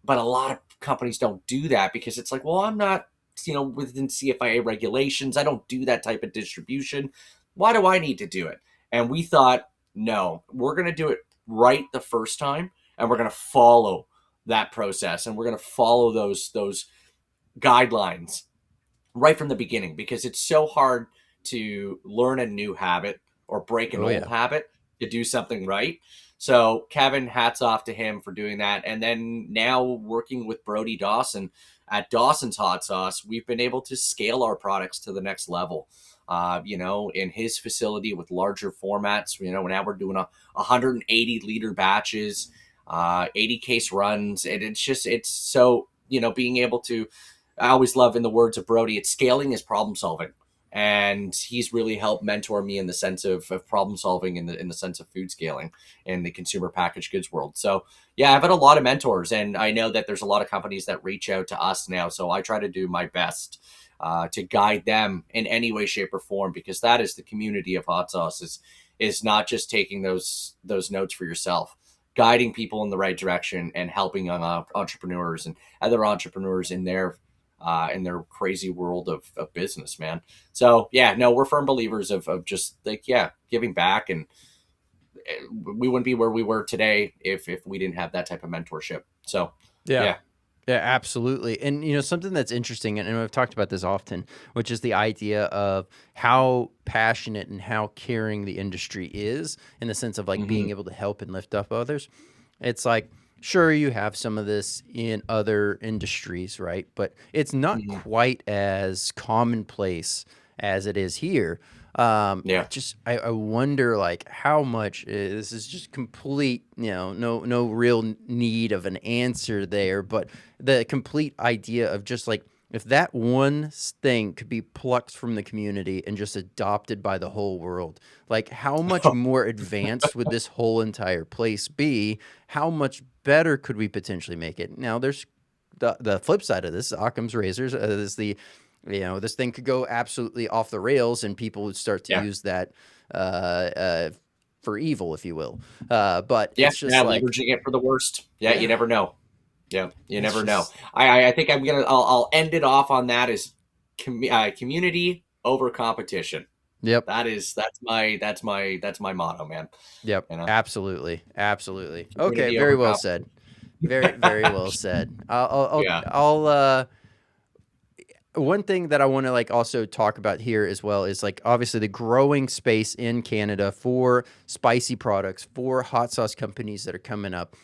but a lot of companies don't do that because it's like, well, I'm not within CFIA regulations, I don't do that type of distribution, why do I need to do it? And we thought, no, we're going to do it right the first time, and we're going to follow that process, and we're going to follow those guidelines right from the beginning, because it's so hard to learn a new habit or break an Oh old yeah. habit to do something right. So Kevin, hats off to him for doing that. And then now working with Brody Dawson at Dawson's Hot Sauce, we've been able to scale our products to the next level. In his facility with larger formats, now we're doing 180 liter batches, 80 case runs, and it's so being able to. I always love, in the words of Brody, it's scaling is problem solving. and he's really helped mentor me in the sense of problem solving, in the sense of food scaling in the consumer packaged goods world. So yeah, I've had a lot of mentors, and I know that there's a lot of companies that reach out to us now. So I try to do my best to guide them in any way, shape, or form, because that is the community of hot sauce, is not just taking those notes for yourself, guiding people in the right direction and helping young entrepreneurs and other entrepreneurs in their crazy world of business, man. So yeah, no, we're firm believers of just like, yeah, giving back, and we wouldn't be where we were today if we didn't have that type of mentorship. So Yeah. yeah. Yeah, absolutely. And something that's interesting, and I've talked about this often, which is the idea of how passionate and how caring the industry is, in the sense of like Hmm. being able to help and lift up others. It's like, sure, you have some of this in other industries, right? But it's not Hmm. quite as commonplace as it is here. Yeah. I wonder like how much this is just complete, no real need of an answer there, but the complete idea of just like, if that one thing could be plucked from the community and just adopted by the whole world, like how much more advanced would this whole entire place be? How much better could we potentially make it? Now, there's the flip side of this, Occam's razors, is this thing could go absolutely off the rails, and people would start to Yeah. use that uh, uh, for evil, if you will. But Yeah. it's just Yeah. like, Leveraging it for the worst. Yeah. You yeah, never know. Yeah. You it's never know. just, I think I'll end it off on that as community over competition. yep. That's my motto, man. Yep, You know, absolutely, absolutely. Okay, community very over well competition. said. Very, very well said. Yeah. One thing that I want to like also talk about here as well is like obviously the growing space in Canada for spicy products, for hot sauce companies that are coming up,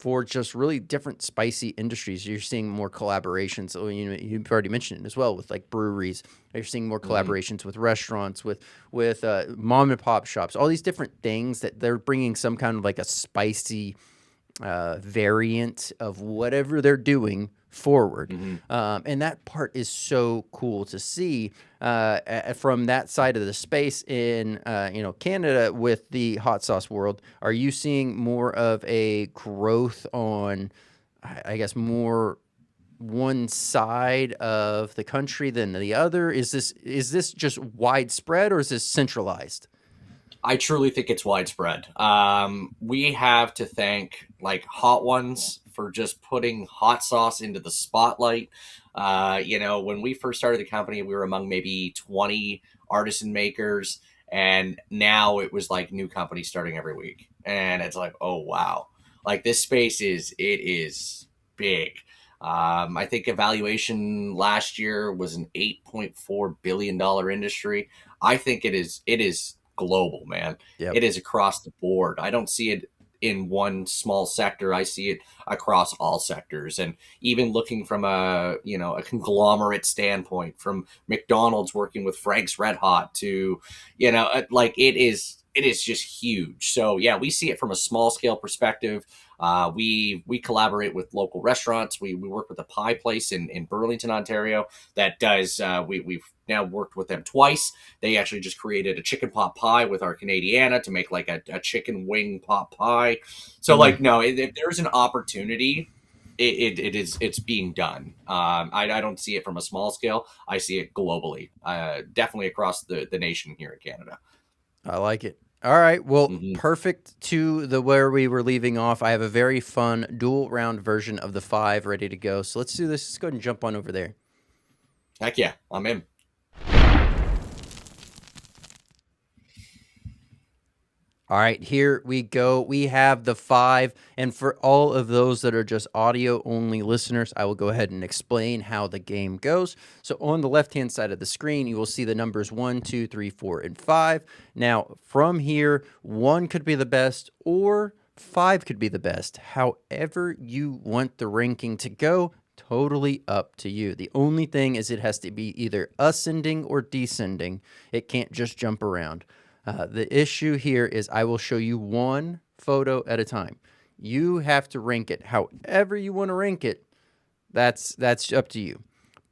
for just really different spicy industries. You're seeing more collaborations. So, you've already mentioned it as well with like breweries. You're seeing more Hmm. collaborations with restaurants, with mom and pop shops. All these different things that they're bringing some kind of like a spicy variant of whatever they're doing forward. Hmm. And that part is so cool to see from that side of the space in Canada with the hot sauce world. Are you seeing more of a growth on, I guess, more one side of the country than the other? Is this just widespread, or is this centralized? I truly think it's widespread. We have to thank like Hot Ones for just putting hot sauce into the spotlight. When we first started the company, we were among maybe 20 artisan makers, and now it was like new companies starting every week, and it's like, oh wow, like this space is big. I think evaluation last year was an $8.4 billion industry. I think it is global, man. Yep. It is across the board. I don't see it in one small sector. I see it across all sectors. And even looking from a conglomerate standpoint, from McDonald's working with Frank's Red Hot to, like it is just huge. So yeah, we see it from a small scale perspective. We collaborate with local restaurants. We work with a pie place in Burlington, Ontario, that does. We've now worked with them twice. They actually just created a chicken pot pie with our Canadiana to make like a chicken wing pot pie. So Mm. like, no, if there's an opportunity, it's being done. I don't see it from a small scale. I see it globally, definitely across the nation here in Canada. I like it. All right. Well, Hmm. perfect to the where we were leaving off. I have a very fun dual round version of the 5 ready to go. So let's do this. Let's go ahead and jump on over there. Heck yeah, I'm in. All right, here we go. We have the 5. And for all of those that are just audio only listeners, I will go ahead and explain how the game goes. So on the left-hand side of the screen, you will see the numbers 1, 2, 3, 4, and 5. Now, from here, 1 could be the best or 5 could be the best. However you want the ranking to go, totally up to you. The only thing is it has to be either ascending or descending. It can't just jump around. The issue here is I will show you one photo at a time. You have to rank it however you want to rank it. That's up to you.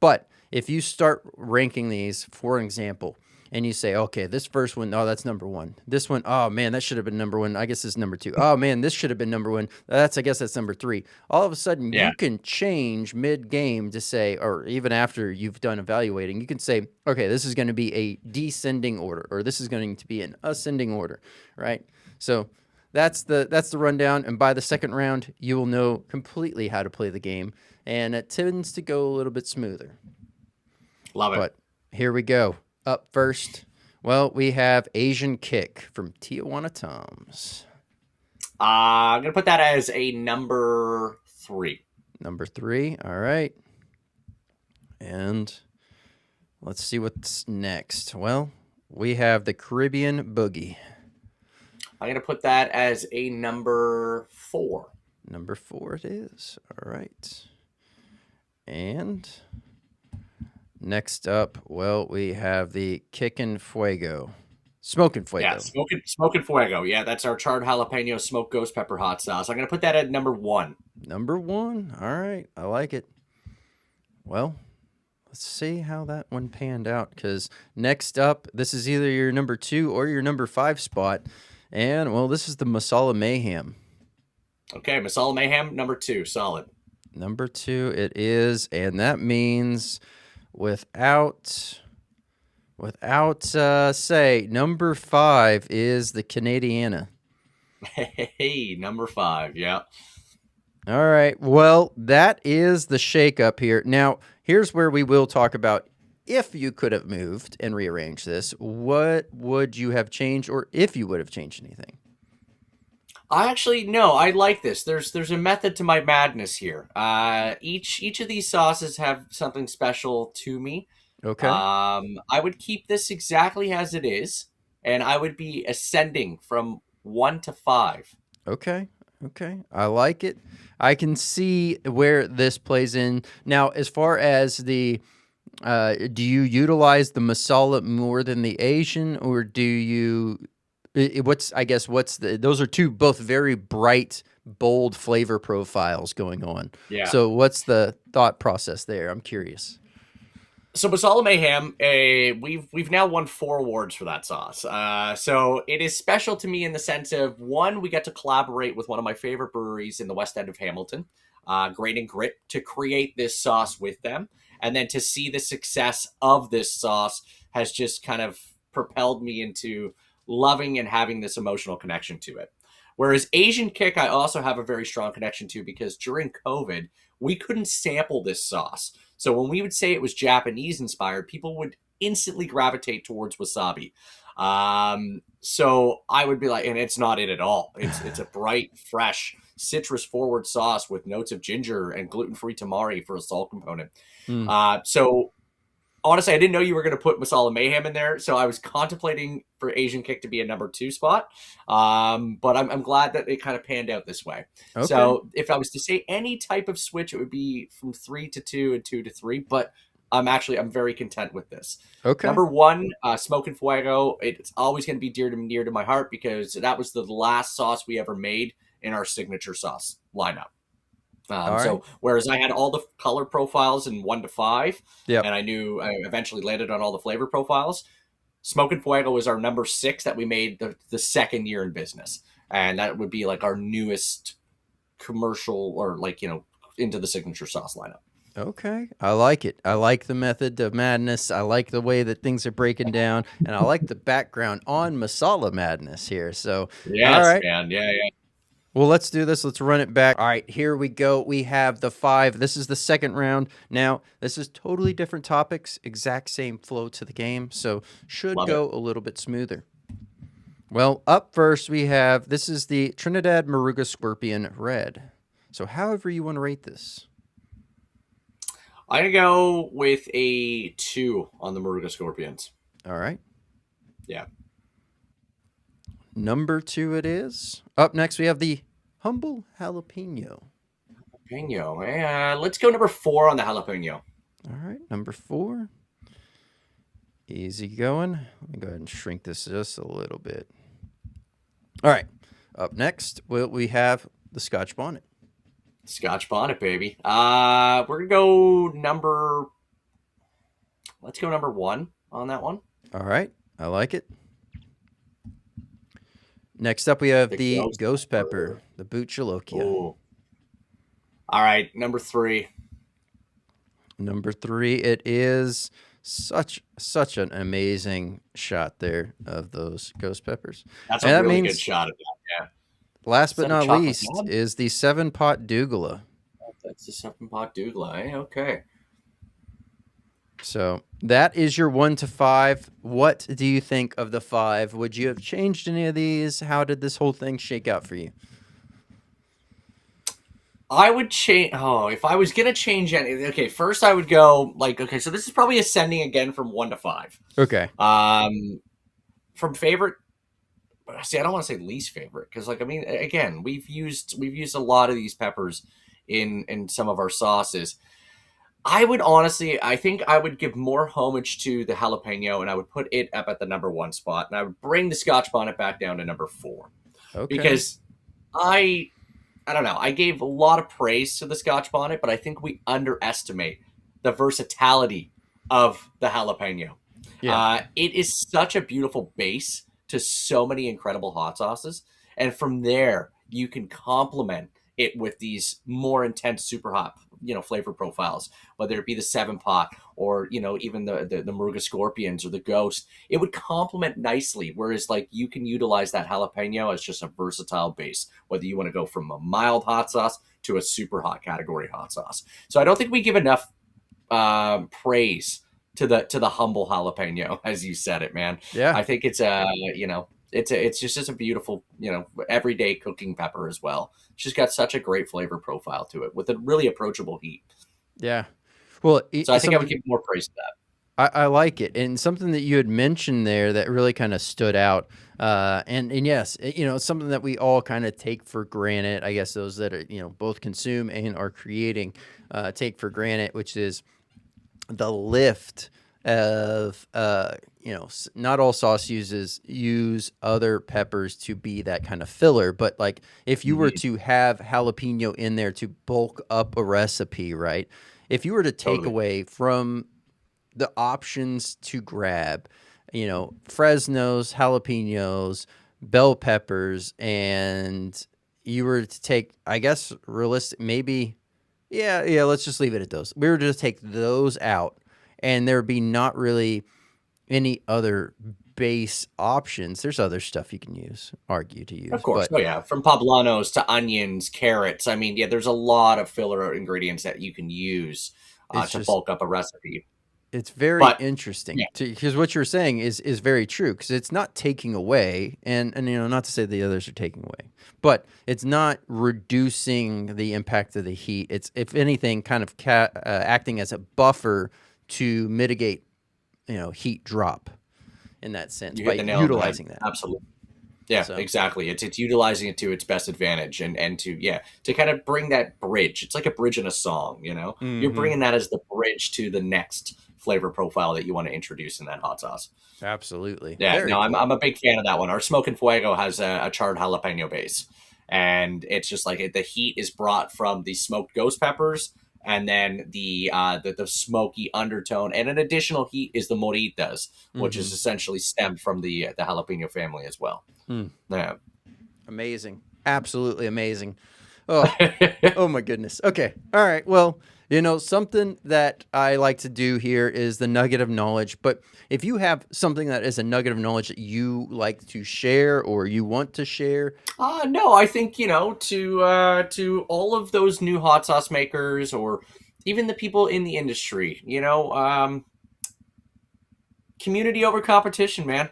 But if you start ranking these, for example, and you say, okay, this first one, oh, that's number one. This one, oh man, that should have been number one. I guess it's number two. Oh man, this should have been number one. I guess that's number three. All of a sudden, Yeah. you can change mid-game to say, or even after you've done evaluating, you can say, okay, this is going to be a descending order, or this is going to be an ascending order, right? So that's the rundown. And by the second round, you will know completely how to play the game, and it tends to go a little bit smoother. Love it. But here we go. Up first, well, we have Asian Kick from Tijuana Toms. I'm going to put that as a number 3. Number 3, all right. And let's see what's next. Well, we have the Caribbean Boogie. I'm going to put that as a number 4. Number 4 it is. All right. And next up, well, we have the Kickin' Fuego. Smokin' Fuego. Yeah, Smokin' Fuego. Yeah, that's our charred jalapeno smoked ghost pepper hot sauce. I'm going to put that at number 1. Number 1. All right. I like it. Well, let's see how that one panned out, because next up, this is either your number 2 or your number 5 spot. And, well, this is the Masala Mayhem. Okay, Masala Mayhem, number 2. Solid. Number 2 it is, and that means without say, number 5 is the Canadiana. Hey, number 5, yeah. All right, well, that is the shakeup here. Now, here's where we will talk about if you could have moved and rearranged this, what would you have changed, or if you would have changed anything? No, I like this. There's a method to my madness here. Each of these sauces have something special to me. Okay. I would keep this exactly as it is, and I would be ascending from 1 to 5. Okay. I like it. I can see where this plays in. Now, as far as the, do you utilize the masala more than the Asian, or do you, those are two both very bright, bold flavor profiles going on. Yeah. So what's the thought process there? I'm curious. So Masala Mayhem, we've now won 4 awards for that sauce. So it is special to me in the sense of, one, we get to collaborate with one of my favorite breweries in the West End of Hamilton, Grain and Grit, to create this sauce with them. And then to see the success of this sauce has just kind of propelled me into loving and having this emotional connection to it. Whereas Asian Kick, I also have a very strong connection to, because during COVID, we couldn't sample this sauce. So when we would say it was Japanese inspired, people would instantly gravitate towards wasabi. So I would be like, and it's not it at all. It's a bright, fresh, citrus forward sauce with notes of ginger and gluten-free tamari for a salt component. So honestly, I didn't know you were going to put Masala Mayhem in there, so I was contemplating for Asian Kick to be a number 2 spot. But I'm glad that it kind of panned out this way. Okay. So if I was to say any type of switch, it would be from 3 to 2 and 2 to 3. But I'm very content with this. Okay. Number 1, Smokin' Fuego. It's always going to be near to my heart, because that was the last sauce we ever made in our signature sauce lineup. So whereas I had all the color profiles in 1 to 5, and I knew I eventually landed on all the flavor profiles, Smokin' Fuego was our number 6 that we made the second year in business. And that would be like our newest commercial, or into the signature sauce lineup. Okay. I like it. I like the method of madness. I like the way that things are breaking down, and I like the background on Masala Madness here. So, yes, all right, man. Yeah. Well, let's do this. Let's run it back. All right, here we go. We have the 5. This is the second round. Now, this is totally different topics, exact same flow to the game, so should go a little bit smoother. Well, up first we have, this is the Trinidad Moruga Scorpion Red. So however you want to rate this. I'm going to go with a 2 on the Moruga Scorpions. All right. Yeah. Number 2 it is. Up next, we have the Humble Jalapeno. Let's go number 4 on the jalapeno. All right, number 4. Easy going. Let me go ahead and shrink this just a little bit. All right. Up next, we have the Scotch Bonnet. Scotch Bonnet, baby. We're going to go number let's go number 1 on that one. All right. I like it. Next up, we have The the ghost ghost pepper, pepper. the Buchalokia. Ooh. All right, number 3. Number 3, it is such an amazing shot there of those ghost peppers. That's And a that really good means, shot of that. Yeah. last Is but that a not chocolate least, nub? is the 7-pot Dougala. Oh, that's the 7-pot Douglas. Eh? Okay. So that is your 1 to 5. What do you think of the 5? Would you have changed any of these? How did this whole thing shake out for you? I would change. Oh, if I was gonna change any, okay. First, I would go like, okay. So this is probably ascending again from 1 to 5. Okay. From favorite. See, I don't want to say least favorite because, like, I mean, again, we've used a lot of these peppers in some of our sauces. I would honestly, I think I would give more homage to the jalapeno, and I would put it up at the number 1 spot, and I would bring the Scotch bonnet back down to number 4 Okay. because I I don't know. I gave a lot of praise to the Scotch bonnet, but I think we underestimate the versatility of the jalapeno. Yeah. It is such a beautiful base to so many incredible hot sauces, and from there you can complement it with these more intense super hot, flavor profiles. Whether it be the 7-pot or even the Muruga Scorpions or the Ghost, it would complement nicely. Whereas like you can utilize that jalapeno as just a versatile base, whether you want to go from a mild hot sauce to a super hot category hot sauce. So I don't think we give enough praise to the humble jalapeno, as you said it, man. Yeah. I think it's just a beautiful, everyday cooking pepper as well. It's just got such a great flavor profile to it with a really approachable heat. Yeah. Well, So I think I would something give more praise to that. I like it, and something that you had mentioned there that really kind of stood out. And yes, it's something that we all kind of take for granted. I guess those that are both consume and are creating take for granted, which is the lift of not all sauce use other peppers to be that kind of filler, but like if you were Mhm. to have jalapeno in there to bulk up a recipe, right? If you were to take Totally. away from the options to grab, Fresnos, jalapenos, bell peppers, and you were to take, I guess, realistic, maybe, yeah, let's just leave it at those. We were to just take those out, and there would be not really any other base options. There's other stuff you can argue to Of use, course. but Oh yeah. From poblanos to onions, carrots. I mean, yeah, there's a lot of filler ingredients that you can use it's to just bulk up a recipe. it's very But interesting yeah, because what you're saying is very true because it's not taking away and not to say the others are taking away, but it's not reducing the impact of the heat. It's if anything kind of acting as a buffer to mitigate heat drop in that sense you by hit the nail on the head. utilizing that. Absolutely. Yeah, So exactly. It's utilizing it to its best advantage and to kind of bring that bridge. It's like a bridge in a song. You're hmm bringing that as the bridge to the next flavor profile that you want to introduce in that hot sauce. absolutely, Yeah, very no, I'm cool. I'm a big fan of that one. Our Smoke and Fuego has a charred jalapeno base, and it's just like the heat is brought from the smoked ghost peppers, and then the smoky undertone, and an additional heat is the moritas, which hmm is essentially stemmed from the jalapeno family as well. Mm. Yeah. Amazing, absolutely amazing. Oh, oh my goodness. Okay. All right. Well, something that I like to do here is the nugget of knowledge. But if you have something that is a nugget of knowledge that you like to share or you want to share, No, I think to all of those new hot sauce makers or even the people in the industry, community over competition, man.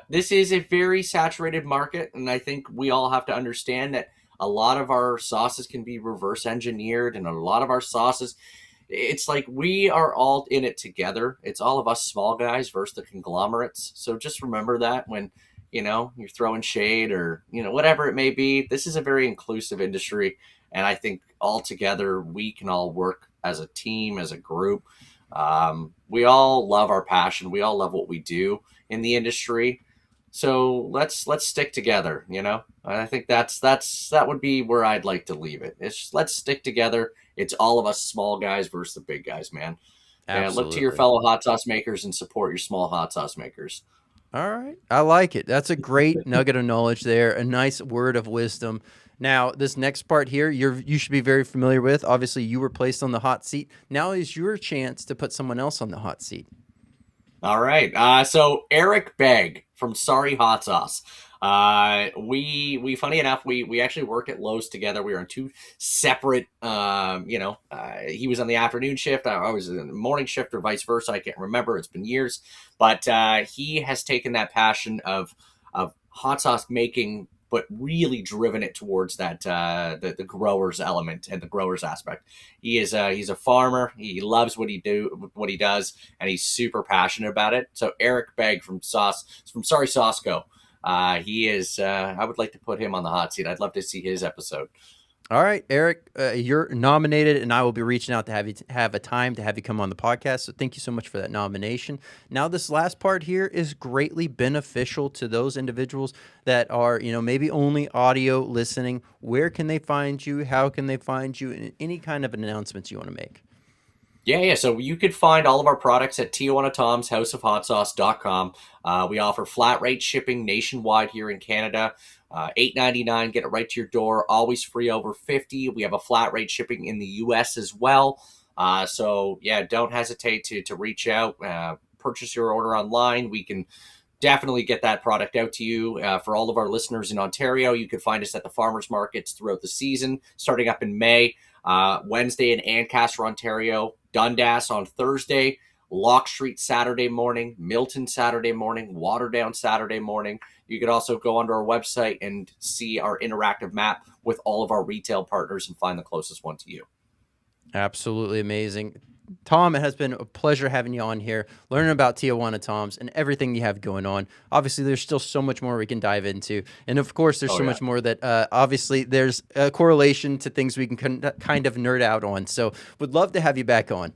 This is a very saturated market, and I think we all have to understand that a lot of our sauces can be reverse engineered, and a lot of our sauces, it's like we are all in it together. It's all of us small guys versus the conglomerates. So just remember that when you're throwing shade or whatever it may be. This is a very inclusive industry, and I think all together we can all work as a team, as a group. We all love our passion. We all love what we do in the industry. So let's stick together. I think that would be where I'd like to leave it. It's just, let's stick together. It's all of us small guys versus the big guys, man. Yeah, look to your Absolutely. fellow hot sauce makers and support your small hot sauce makers. All right. I like it. That's a great nugget of knowledge there. A nice word of wisdom. Now, this next part here, you should be very familiar with. Obviously, you were placed on the hot seat. Now is your chance to put someone else on the hot seat. All right. So Eric Begg from Sorry Hot Sauce. We funny enough, we actually work at Lowe's together. We were on two separate. He was on the afternoon shift. I was in the morning shift, or vice versa. I can't remember. It's been years, but he has taken that passion of hot sauce making, but really driven it towards that the growers element and the growers aspect. He's a farmer. He loves what he does, and he's super passionate about it. So Eric Begg from Sorry Saucegauntlet. He is. I would like to put him on the hot seat. I'd love to see his episode. All right, Eric, you're nominated, and I will be reaching out to have you have a time to have you come on the podcast. So thank you so much for that nomination. Now, this last part here is greatly beneficial to those individuals that are, maybe only audio listening. Where can they find you? How can they find you? And any kind of announcements you want to make. Yeah. So you could find all of our products at Tijuana Toms, houseofhotsauce.com. We offer flat rate shipping nationwide here in Canada. $8.99, get it right to your door. Always free over 50. We have a flat rate shipping in the US as well. So yeah, don't hesitate to reach out. Purchase your order online. We can definitely get that product out to you. For all of our listeners in Ontario, you can find us at the farmers markets throughout the season, starting up in May. Wednesday in Ancaster, Ontario, Dundas on Thursday, Lock Street Saturday morning, Milton Saturday morning, Waterdown Saturday morning. You could also go onto our website and see our interactive map with all of our retail partners and find the closest one to you. Absolutely amazing. Tom, it has been a pleasure having you on here, learning about Tijuana Toms and everything you have going on. Obviously, there's still so much more we can dive into. And of course, there's so much more that obviously there's a correlation to things we can kind of nerd out on. So would love to have you back on.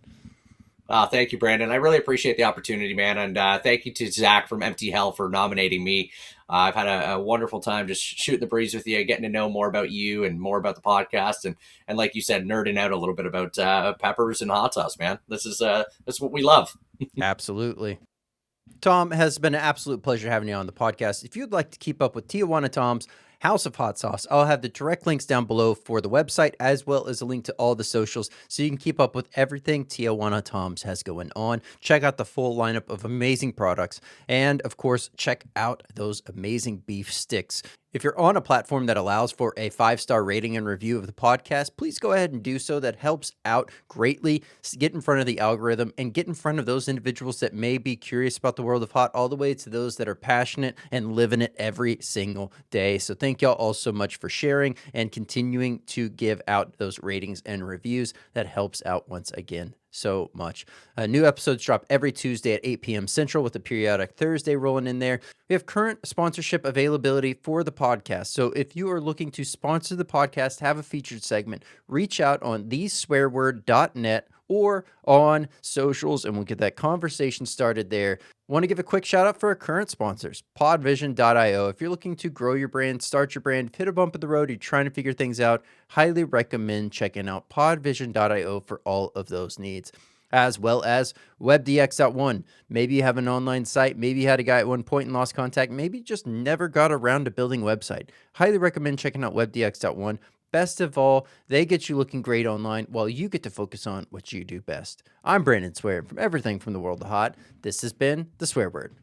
Thank you, Brandon. I really appreciate the opportunity, man. And thank you to Zach from Empty Hell for nominating me. I've had a wonderful time just shooting the breeze with you, getting to know more about you and more about the podcast. And like you said, nerding out a little bit about peppers and hot sauce, man. This is what we love. Absolutely. Tom, it has been an absolute pleasure having you on the podcast. If you'd like to keep up with Tijuana Tom's House of Hot Sauce, I'll have the direct links down below for the website, as well as a link to all the socials, so you can keep up with everything Tijuana Tom's has going on. Check out the full lineup of amazing products, and of course, check out those amazing beef sticks. If you're on a platform that allows for a 5-star rating and review of the podcast, please go ahead and do so. That helps out greatly. Get in front of the algorithm and get in front of those individuals that may be curious about the world of hot, all the way to those that are passionate and living it every single day. So thank y'all all so much for sharing and continuing to give out those ratings and reviews. That helps out once again so much. New episodes drop every Tuesday at 8 p.m. Central, with a periodic Thursday rolling in there. We have current sponsorship availability for the podcast. So if you are looking to sponsor the podcast, have a featured segment, reach out on theswearword.net or on socials, and we'll get that conversation started there. Want to give a quick shout out for our current sponsors, podvision.io. If you're looking to grow your brand, start your brand, hit a bump in the road, you're trying to figure things out, highly recommend checking out podvision.io for all of those needs. As well as webdx.one. Maybe you have an online site, maybe you had a guy at one point and lost contact, maybe just never got around to building a website. Highly recommend checking out webdx.one. Best of all, they get you looking great online while you get to focus on what you do best. I'm Brandon Swear from Everything from the World of Hot. This has been The Swear Word.